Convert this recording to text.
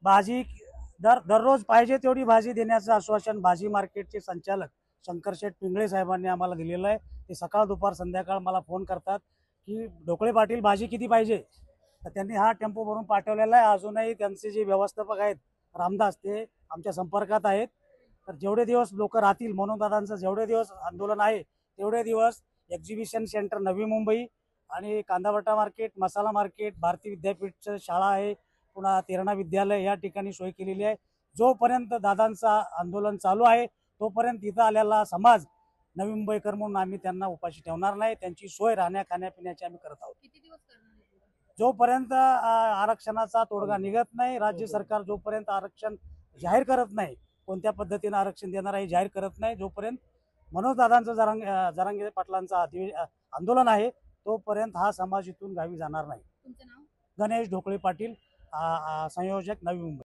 भाजी दररोज पाहिजे तेवढी भाजी देण्याचं आश्वासन भाजी मार्केटचे संचालक शंकरशेठ पिंगळे साहेबांनी आम्हाला दिलेलं आहे। ते सकाळ दुपार संध्याकाळ मला फोन करतात की ढोकळे पाटील भाजी किती पाहिजे, तर त्यांनी हा टेम्पो भरून पाठवलेला आहे। अजूनही त्यांचे जे व्यवस्थापक आहेत रामदास ते आमच्या संपर्कात आहेत। तर जेवढे दिवस लोक राहतील म्हणून दादांचं जेवढे दिवस आंदोलन आहे तेवढे दिवस एक्झिबिशन सेंटर नवी मुंबई आणि कांदाबटा मार्केट, मसाला मार्केट, भारती विद्यापीठचं शाळा आहे, पुन्हा तेरणा विद्यालय या ठिकाणी सोय केलेली आहे। जोपर्यंत दादांचा आंदोलन चालू आहे तोपर्यंत इथं आलेला समाज नवी मुंबईकर म्हणून आम्ही त्यांना उपाशी ठेवणार नाही। त्यांची सोय राहण्या खाण्यापिण्याची आम्ही करत आहोत। किती दिवस करणार आहे? जोपर्यंत आरक्षणाचा तोडगा निघत नाही, राज्य सरकार जोपर्यंत आरक्षण जाहीर करत नाही, कोणत्या पद्धतीने आरक्षण देणार आहे जाहीर करत नाही, जोपर्यंत मनोज दादांचं जरांगे पाटलांचं आंदोलन आहे तोपर्यंत हा समाज इथून गावी जाणार नाही। तुमचं नाव? गणेश ढोकळे पाटील, संयोजक नवी मुंबई।